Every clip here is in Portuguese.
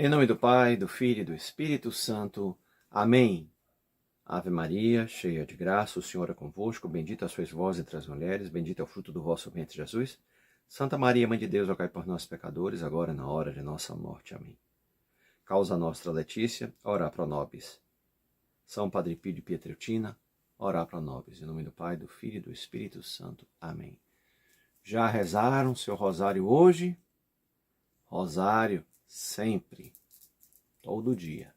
Em nome do Pai, do Filho e do Espírito Santo. Amém. Ave Maria, cheia de graça, o Senhor é convosco. Bendita sois vós entre as mulheres, bendito é o fruto do vosso ventre, Jesus. Santa Maria, Mãe de Deus, rogai por nós, pecadores, agora e na hora de nossa morte. Amém. Causa nostra Letícia, ora pro nobis. São Padre Pio de Pietreutina, ora pro nobis. Em nome do Pai, do Filho e do Espírito Santo. Amém. Já rezaram seu rosário hoje? Rosário sempre, todo dia,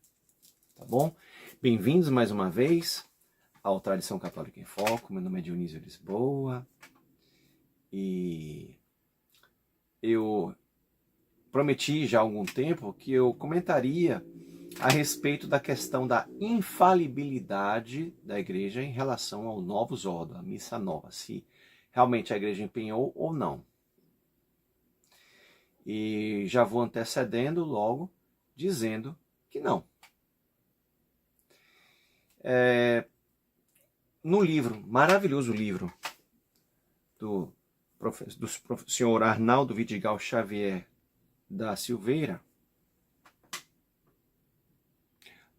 tá bom? Bem-vindos mais uma vez ao Tradição Católica em Foco. Meu nome é Dionísio Lisboa e eu prometi já há algum tempo que eu comentaria a respeito da questão da infalibilidade da igreja em relação ao Novus Ordo, a missa nova, se realmente a igreja empenhou ou não. E já vou antecedendo logo, dizendo que não. No livro, maravilhoso livro, do senhor Arnaldo Vidigal Xavier da Silveira,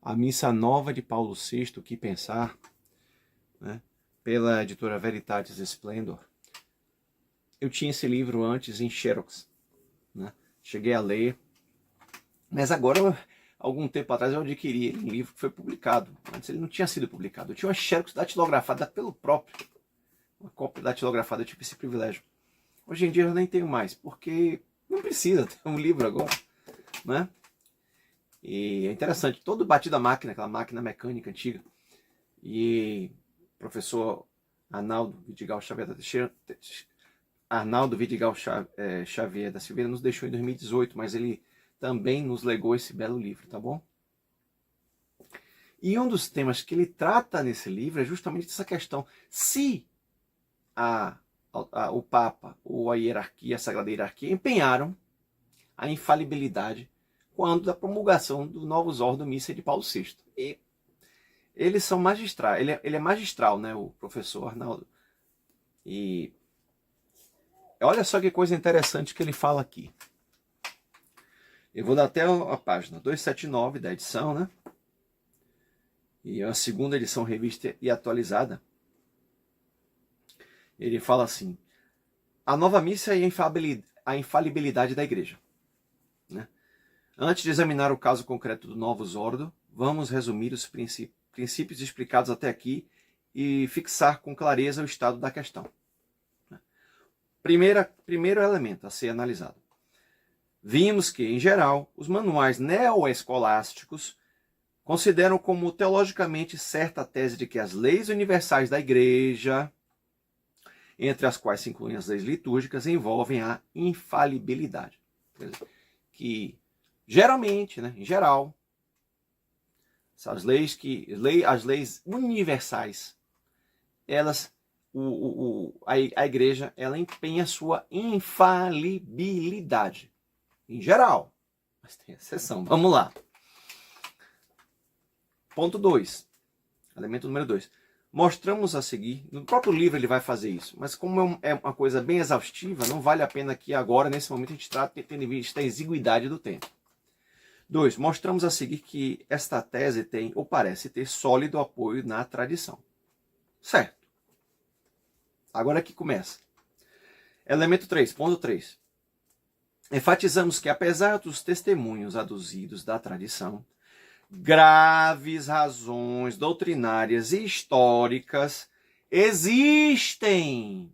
A Missa Nova de Paulo VI, O que Pensar, né, pela editora Veritatis Splendor. Eu tinha esse livro antes em xerox, né? Cheguei a ler, mas agora, algum tempo atrás, eu adquiri um livro que foi publicado. Antes ele não tinha sido publicado. Eu tinha uma xerox datilografada pelo próprio. Uma cópia datilografada, eu tive esse privilégio. Hoje em dia eu nem tenho mais, porque não precisa ter um livro agora, né? E é interessante, todo batido a máquina, aquela máquina mecânica antiga. E o professor Arnaldo Vidigal Xavier da Silveira nos deixou em 2018, mas ele também nos legou esse belo livro, tá bom? E um dos temas que ele trata nesse livro é justamente essa questão. Se o Papa ou a hierarquia, a Sagrada Hierarquia, empenharam a infalibilidade quando da promulgação do Novus Ordo Missa de Paulo VI. E eles são magistrais, ele é magistral, né, o professor Arnaldo. E olha só que coisa interessante que ele fala aqui. Eu vou dar até a página 279 da edição, né? E é a segunda edição revista e atualizada. Ele fala assim: a nova missa e a infalibilidade da igreja, né? Antes de examinar o caso concreto do Novus Ordo, vamos resumir os princípios explicados até aqui e fixar com clareza o estado da questão. Primeiro elemento a ser analisado. Vimos que, em geral, os manuais neoescolásticos consideram como teologicamente certa a tese de que as leis universais da Igreja, entre as quais se incluem as leis litúrgicas, envolvem a infalibilidade. Quer dizer, que, geralmente, né, em geral, as leis universais, elas... a igreja, ela empenha sua infalibilidade. Em geral. Mas tem exceção. Vamos lá. Ponto 2. Elemento número 2. Mostramos a seguir. No próprio livro ele vai fazer isso. Mas como é uma coisa bem exaustiva, não vale a pena que agora, nesse momento, a gente trate tendo em vista a exiguidade do tempo. 2. Mostramos a seguir que esta tese tem, ou parece ter, sólido apoio na tradição. Certo. Agora aqui começa. Elemento 3, ponto 3. Enfatizamos que, apesar dos testemunhos aduzidos da tradição, graves razões doutrinárias e históricas existem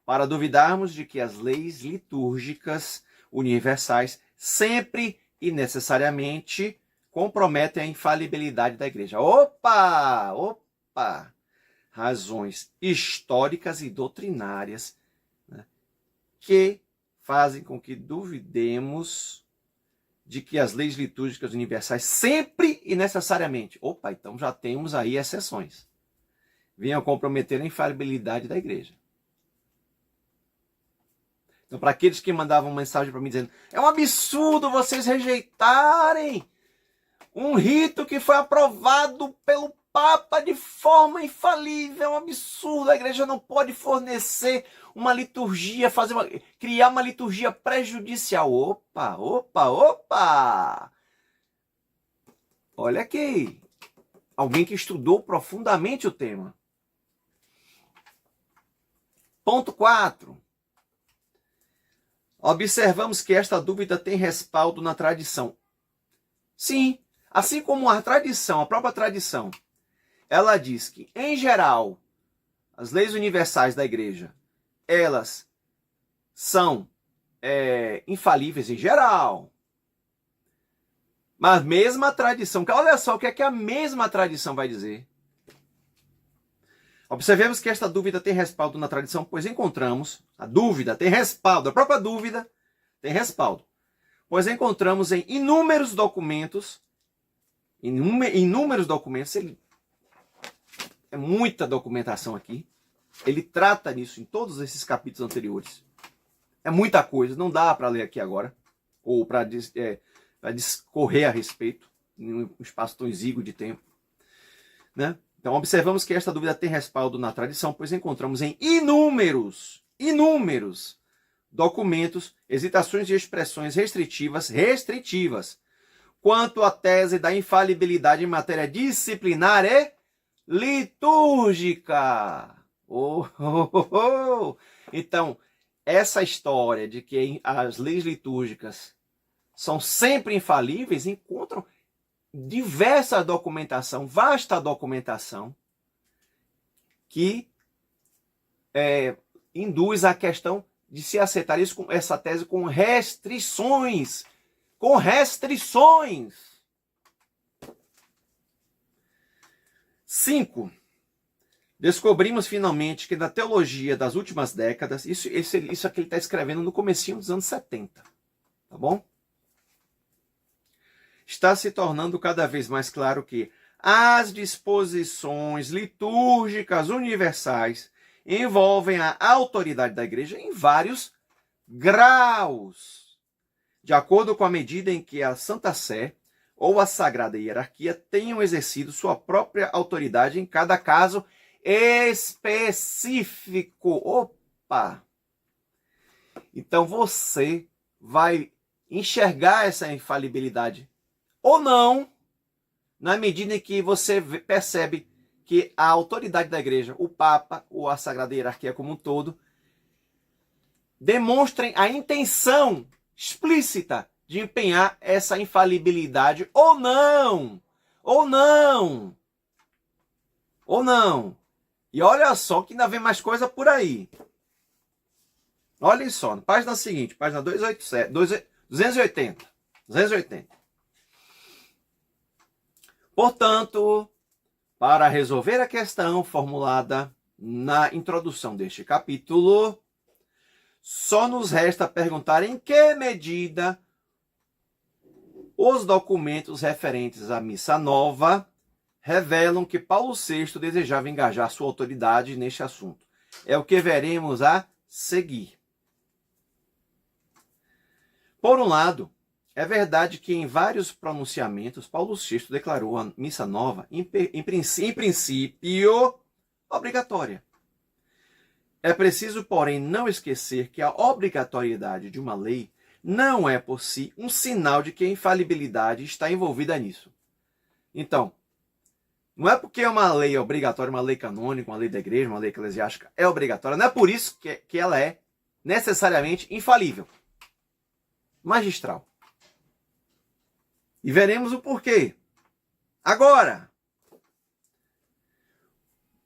para duvidarmos de que as leis litúrgicas universais sempre e necessariamente comprometem a infalibilidade da igreja. Opa! Opa! Razões históricas e doutrinárias, né, que fazem com que duvidemos de que as leis litúrgicas universais sempre e necessariamente, então já temos aí exceções, venham comprometer a infalibilidade da igreja. Então, para aqueles que mandavam mensagem para mim dizendo: é um absurdo vocês rejeitarem um rito que foi aprovado pelo Papa de forma infalível, é um absurdo, a igreja não pode fornecer uma liturgia, criar uma liturgia prejudicial. Opa! Olha aqui. Alguém que estudou profundamente o tema. Ponto 4. Observamos que esta dúvida tem respaldo na tradição. Sim, assim como a tradição, a própria tradição, ela diz que, em geral, as leis universais da igreja, elas são infalíveis em geral. Mas mesmo a tradição, olha só o que é que a mesma tradição vai dizer. Observemos que esta dúvida tem respaldo na tradição, pois encontramos, a dúvida tem respaldo, a própria dúvida tem respaldo, pois encontramos em inúmeros documentos, é muita documentação aqui, ele trata nisso em todos esses capítulos anteriores. É muita coisa, não dá para ler aqui agora, ou para discorrer a respeito, em um espaço tão exíguo de tempo, né? Então, observamos que esta dúvida tem respaldo na tradição, pois encontramos em inúmeros documentos, hesitações e expressões restritivas, quanto à tese da infalibilidade em matéria disciplinar e litúrgica. Então, essa história de que as leis litúrgicas são sempre infalíveis, encontram diversa documentação, vasta documentação, que induz a questão de se aceitar isso, essa tese com restrições. Com restrições. 5. Descobrimos finalmente que na teologia das últimas décadas, isso aqui ele está escrevendo no comecinho dos anos 70, tá bom? Está se tornando cada vez mais claro que as disposições litúrgicas universais envolvem a autoridade da igreja em vários graus, de acordo com a medida em que a Santa Sé ou a Sagrada Hierarquia tenham exercido sua própria autoridade em cada caso específico. Opa! Então você vai enxergar essa infalibilidade ou não, na medida em que você percebe que a autoridade da igreja, o Papa ou a Sagrada Hierarquia como um todo, demonstrem a intenção explícita de empenhar essa infalibilidade ou não. Ou não. Ou não. E olha só que ainda vem mais coisa por aí. Olhem só, na página seguinte, página 280. Portanto, para resolver a questão formulada na introdução deste capítulo, só nos resta perguntar em que medida os documentos referentes à Missa Nova revelam que Paulo VI desejava engajar sua autoridade neste assunto. É o que veremos a seguir. Por um lado, é verdade que em vários pronunciamentos, Paulo VI declarou a Missa Nova, em princípio, obrigatória. É preciso, porém, não esquecer que a obrigatoriedade de uma lei não é por si um sinal de que a infalibilidade está envolvida nisso. Então, não é porque uma lei é obrigatória, uma lei canônica, uma lei da igreja, uma lei eclesiástica é obrigatória, não é por isso que ela é necessariamente infalível. Magistral. E veremos o porquê. Agora,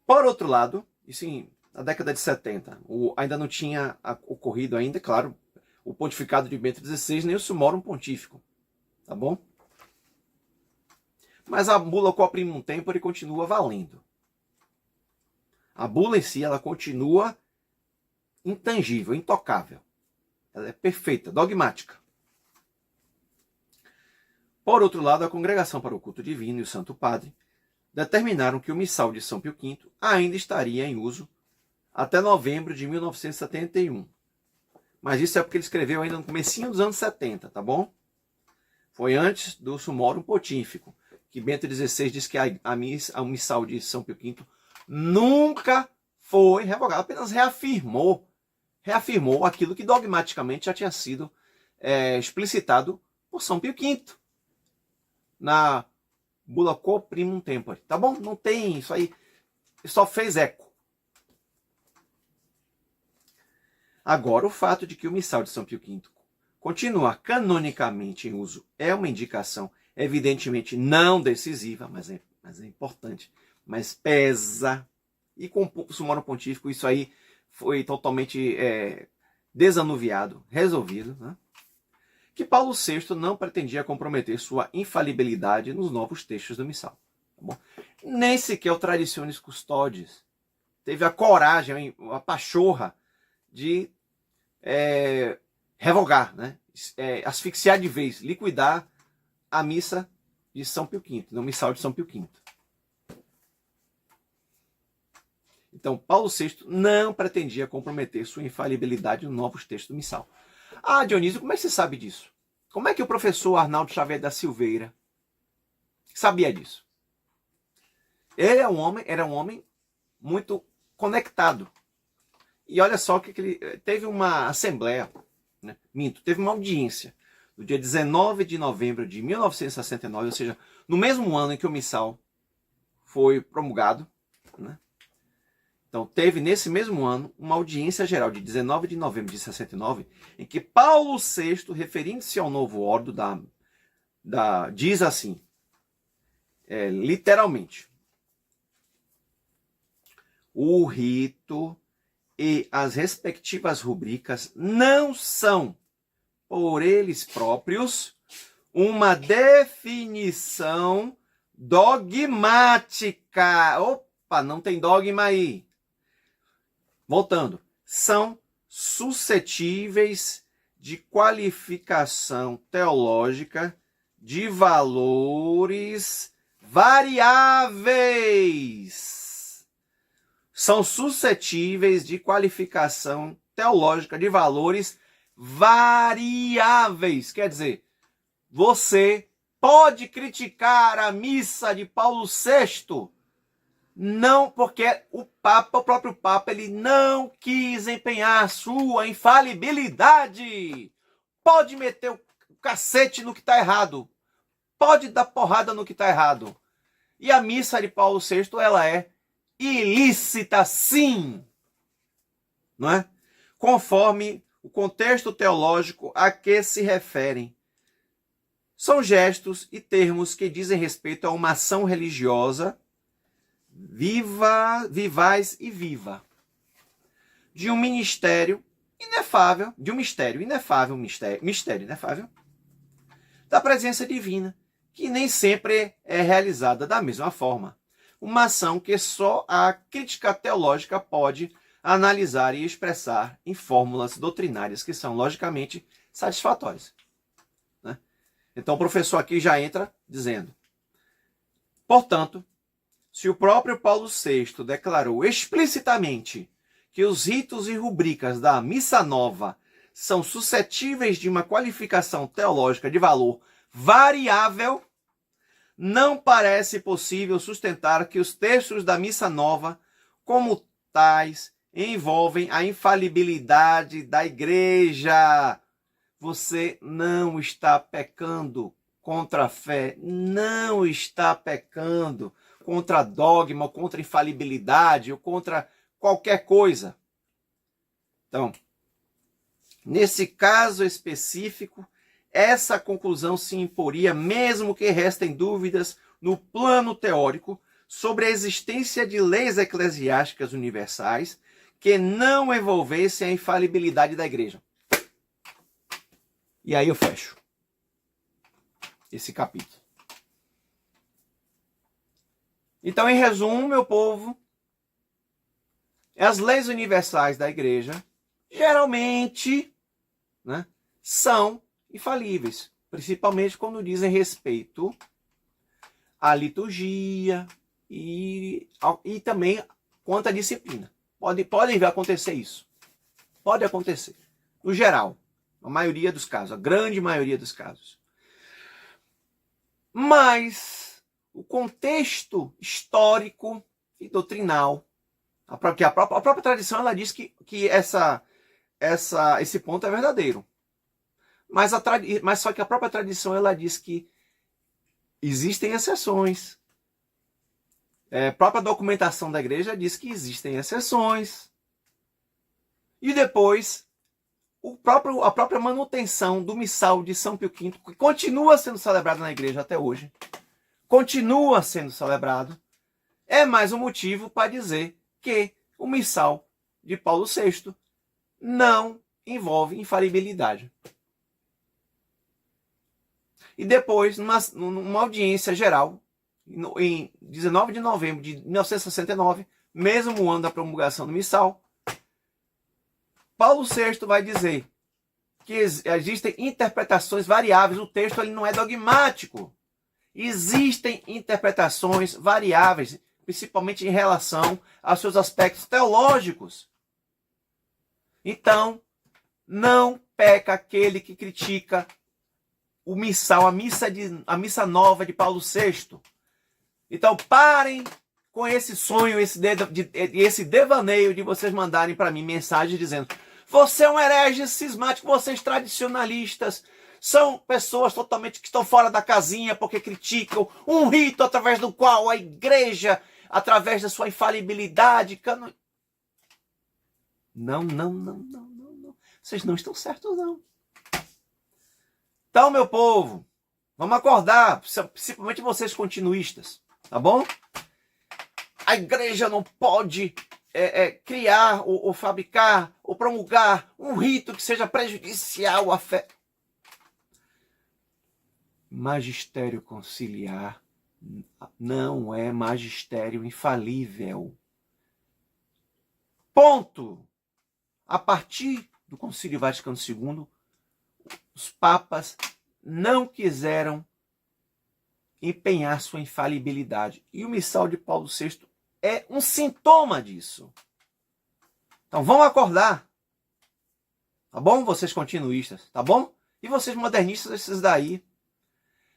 por outro lado, isso na década de 70, ainda não tinha ocorrido ainda, claro, o pontificado de Bento XVI, nem o Sumorum Pontífico, tá bom? Mas a bula Quo Primum Tempore continua valendo. A bula em si, ela continua intangível, intocável. Ela é perfeita, dogmática. Por outro lado, a Congregação para o Culto Divino e o Santo Padre determinaram que o missal de São Pio V ainda estaria em uso até novembro de 1971. Mas isso é porque ele escreveu ainda no comecinho dos anos 70, tá bom? Foi antes do Sumorum Pontífico, que Bento XVI disse que a missal de São Pio V nunca foi revogada, apenas reafirmou aquilo que dogmaticamente já tinha sido explicitado por São Pio V, na bula quo primum tempore, tá bom? Não tem isso aí, só fez eco. Agora, o fato de que o missal de São Pio V continua canonicamente em uso é uma indicação evidentemente não decisiva, mas é importante, mas pesa. E com o Sumário Pontífico isso aí foi totalmente desanuviado, resolvido, né? Que Paulo VI não pretendia comprometer sua infalibilidade nos novos textos do missal. Tá bom? Nem sequer o Traditionis Custodes teve a coragem, a pachorra de revogar, né? Asfixiar de vez, liquidar a missa de São Pio V, no missal de São Pio V. Então, Paulo VI não pretendia comprometer sua infalibilidade nos novos textos do missal. Ah, Dionísio, como é que você sabe disso? Como é que o professor Arnaldo Xavier da Silveira sabia disso? Ele era um homem muito conectado. E olha só que ele teve uma assembleia, né? Teve uma audiência no dia 19 de novembro de 1969, ou seja, no mesmo ano em que o missal foi promulgado, né? Então, teve nesse mesmo ano uma audiência geral de 19 de novembro de 69, em que Paulo VI, referindo-se ao novo ordo, diz assim, literalmente, o rito e as respectivas rubricas não são, por eles próprios, uma definição dogmática. Opa, não tem dogma aí. Voltando, são suscetíveis de qualificação teológica de valores variáveis. São suscetíveis de qualificação teológica de valores variáveis. Quer dizer, você pode criticar a missa de Paulo VI, não, porque o próprio Papa, ele não quis empenhar sua infalibilidade. Pode meter o cacete no que está errado. Pode dar porrada no que está errado. E a missa de Paulo VI, ela é ilícita, sim. Não é? Conforme o contexto teológico a que se referem. São gestos e termos que dizem respeito a uma ação religiosa vivaz e viva, de um mistério inefável, mistério inefável, da presença divina, que nem sempre é realizada da mesma forma. Uma ação que só a crítica teológica pode analisar e expressar em fórmulas doutrinárias que são logicamente satisfatórias, né? Então o professor aqui já entra dizendo, portanto, se o próprio Paulo VI declarou explicitamente que os ritos e rubricas da Missa Nova são suscetíveis de uma qualificação teológica de valor variável, não parece possível sustentar que os textos da Missa Nova, como tais, envolvem a infalibilidade da Igreja. Você não está pecando contra a fé, não está pecando contra dogma, ou contra infalibilidade, ou contra qualquer coisa. Então, nesse caso específico, essa conclusão se imporia, mesmo que restem dúvidas no plano teórico sobre a existência de leis eclesiásticas universais que não envolvessem a infalibilidade da Igreja. E aí eu fecho esse capítulo. Então, em resumo, meu povo, as leis universais da Igreja, geralmente, né, são infalíveis, principalmente quando dizem respeito à liturgia e também quanto à disciplina. Pode acontecer isso. Pode acontecer. No geral, a maioria dos casos, a grande maioria dos casos. Mas o contexto histórico e doutrinal, a própria tradição, ela diz que esse ponto é verdadeiro. Mas só que a própria tradição, ela diz que Existem exceções. A própria documentação da igreja diz que existem exceções. E depois, a própria manutenção do missal de São Pio V, que continua sendo celebrado na igreja até hoje, continua sendo celebrado, é mais um motivo para dizer que o missal de Paulo VI não envolve infalibilidade. E depois, numa audiência geral, em 19 de novembro de 1969, mesmo ano da promulgação do missal, Paulo VI vai dizer que existem interpretações variáveis. O texto ele não é dogmático. Existem interpretações variáveis, principalmente em relação aos seus aspectos teológicos. Então, não peca aquele que critica o missal, a missa nova de Paulo VI. Então, parem com esse sonho, esse devaneio de vocês mandarem para mim mensagens dizendo: você é um herege cismático, vocês tradicionalistas são pessoas totalmente que estão fora da casinha porque criticam um rito através do qual a igreja, através da sua infalibilidade... Não. Vocês não estão certos, não. Então, meu povo, vamos acordar, principalmente vocês continuistas, tá bom? A igreja não pode criar ou fabricar ou promulgar um rito que seja prejudicial à fé. Magistério conciliar não é magistério infalível. Ponto. A partir do Concílio Vaticano II, os papas não quiseram empenhar sua infalibilidade. E o missal de Paulo VI é um sintoma disso. Então vamos acordar. Tá bom? Vocês continuistas, tá bom? E vocês modernistas, esses daí.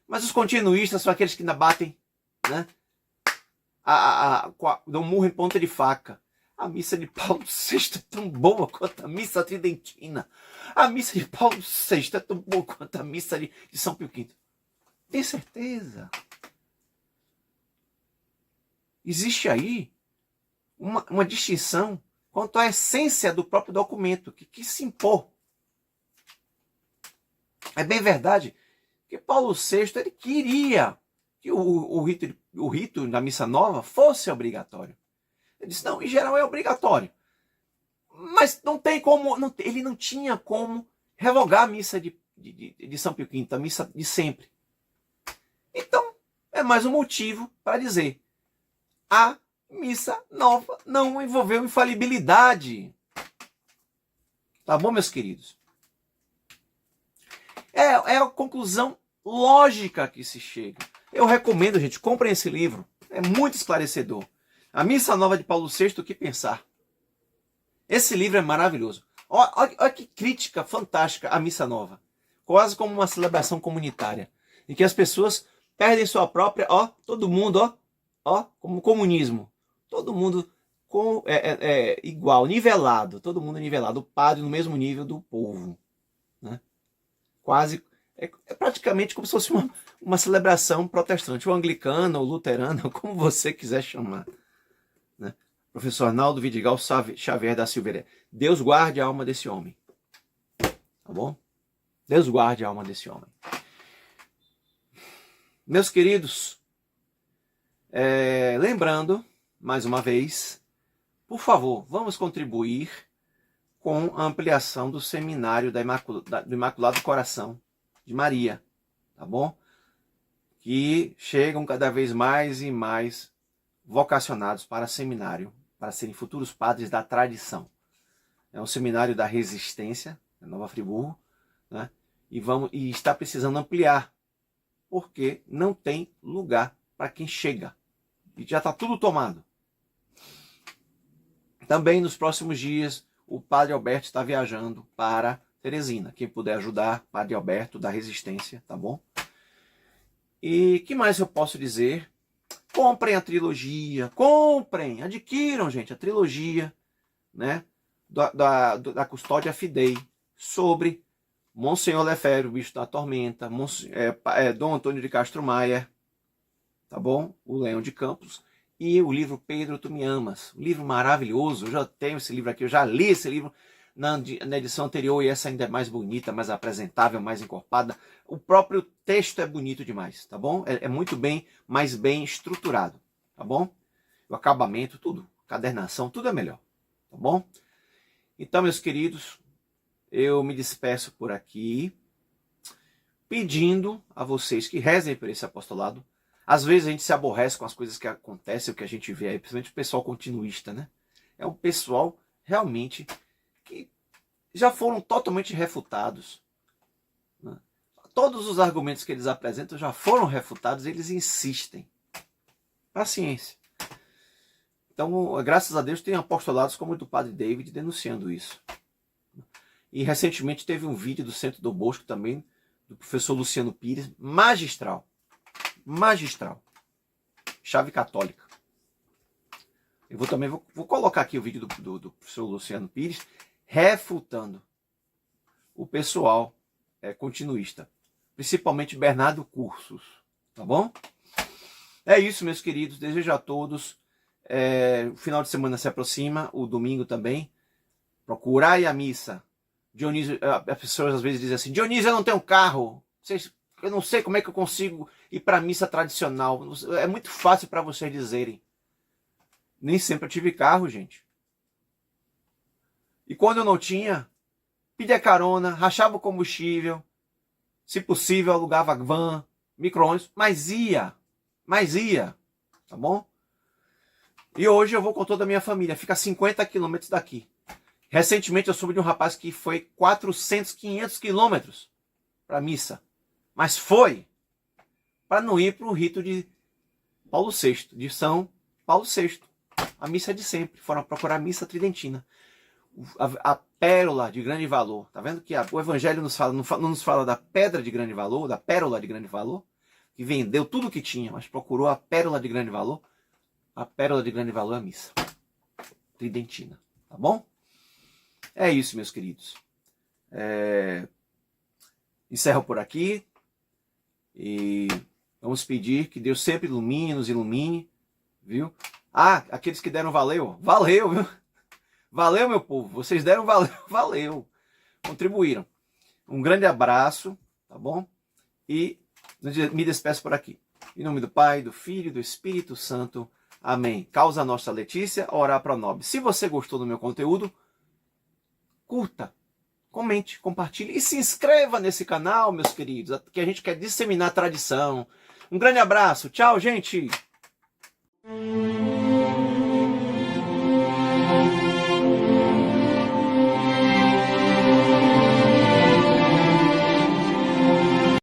Mas os continuistas são aqueles que ainda batem, né? Dão murro em ponta de faca. A missa de Paulo VI é tão boa quanto a missa tridentina. A missa de Paulo VI é tão boa quanto a missa de São Pio V. Tem certeza? Existe aí uma distinção quanto à essência do próprio documento que quis se impor. É bem verdade que Paulo VI ele queria que o rito da missa nova fosse obrigatório. Ele disse, não, em geral é obrigatório. Mas não tem como, ele não tinha como revogar a missa de São Pio V, a missa de sempre. Então, é mais um motivo para dizer, a missa nova não envolveu infalibilidade. Tá bom, meus queridos? É a conclusão lógica que se chega. Eu recomendo, gente, comprem esse livro. É muito esclarecedor. A Missa Nova de Paulo VI, o que pensar? Esse livro é maravilhoso. Olha que crítica fantástica à Missa Nova. Quase como uma celebração comunitária. Em que as pessoas perdem sua própria... todo mundo, como comunismo. Todo mundo igual, nivelado. Todo mundo nivelado. O padre no mesmo nível do povo. Né? Quase... É praticamente como se fosse uma celebração protestante. Ou anglicana, ou luterana, como você quiser chamar. Né? Professor Arnaldo Vidigal Xavier da Silveira. Deus guarde a alma desse homem. Tá bom? Deus guarde a alma desse homem. Meus queridos, lembrando, mais uma vez, por favor, vamos contribuir com a ampliação do seminário do Imaculado Coração de Maria. Tá bom? Que chegam cada vez mais e mais vocacionados para seminário, para serem futuros padres da tradição. É um seminário da resistência, em Nova Friburgo, né? E está precisando ampliar, porque não tem lugar para quem chega. E já está tudo tomado. Também nos próximos dias, o Padre Alberto está viajando para Teresina. Quem puder ajudar, Padre Alberto da Resistência, tá bom? E que mais eu posso dizer? Comprem a trilogia, adquiram, gente, a trilogia, né, da Custódia Fidei, sobre Monsenhor Lefebvre, o Bicho da Tormenta, Dom Antônio de Castro Maia, tá bom? O Leão de Campos. E o livro Pedro, Tu Me Amas. Um livro maravilhoso. Eu já tenho esse livro aqui, eu já li esse livro na edição anterior e essa ainda é mais bonita, mais apresentável, mais encorpada. O próprio texto é bonito demais, tá bom? É muito bem, mais bem estruturado, tá bom? O acabamento, tudo, cadernação, tudo é melhor, tá bom? Então, meus queridos, eu me despeço por aqui, pedindo a vocês que rezem por esse apostolado. Às vezes a gente se aborrece com as coisas que acontecem, o que a gente vê aí, principalmente o pessoal continuista, né? É um pessoal realmente que já foram totalmente refutados, né? Todos os argumentos que eles apresentam já foram refutados, eles insistem. Paciência. Então, graças a Deus, tem apostolados como o do Padre David denunciando isso. E recentemente teve um vídeo do Centro do Bosco também, do professor Luciano Pires, magistral. Magistral. Chave católica. Eu vou colocar aqui o vídeo do professor Luciano Pires refutando o pessoal continuista. Principalmente Bernardo Cursos. Tá bom? É isso, meus queridos. Desejo a todos. O final de semana se aproxima, o domingo também. Procurai a missa. Dionísio, as pessoas às vezes dizem assim: Dionísio, eu não tenho carro. Eu não sei como é que eu consigo ir para a missa tradicional. É muito fácil para vocês dizerem. Nem sempre eu tive carro, gente. E quando eu não tinha, pedia carona, rachava o combustível. Se possível, alugava van, micro-ônibus. Mas ia. Tá bom? E hoje eu vou com toda a minha família. Fica a 50 quilômetros daqui. Recentemente eu soube de um rapaz que foi 400, 500 quilômetros para a missa. Mas foi para não ir para o rito de Paulo VI, de São Paulo VI. A missa é de sempre. Foram procurar a missa tridentina. A pérola de grande valor. Tá vendo que o Evangelho não nos fala da pedra de grande valor, da pérola de grande valor, que vendeu tudo o que tinha, mas procurou a pérola de grande valor. A pérola de grande valor é a missa tridentina. Tá bom? É isso, meus queridos. Encerro por aqui. E vamos pedir que Deus sempre nos ilumine, viu? Aqueles que deram valeu, viu? Valeu, meu povo, vocês deram valeu, contribuíram. Um grande abraço, tá bom? E me despeço por aqui. Em nome do Pai, do Filho e do Espírito Santo. Amém. Causa nossa Letícia, orar pro nobis. Se você gostou do meu conteúdo, curta, comente, compartilhe e se inscreva nesse canal, meus queridos, que a gente quer disseminar a tradição. Um grande abraço. Tchau, gente.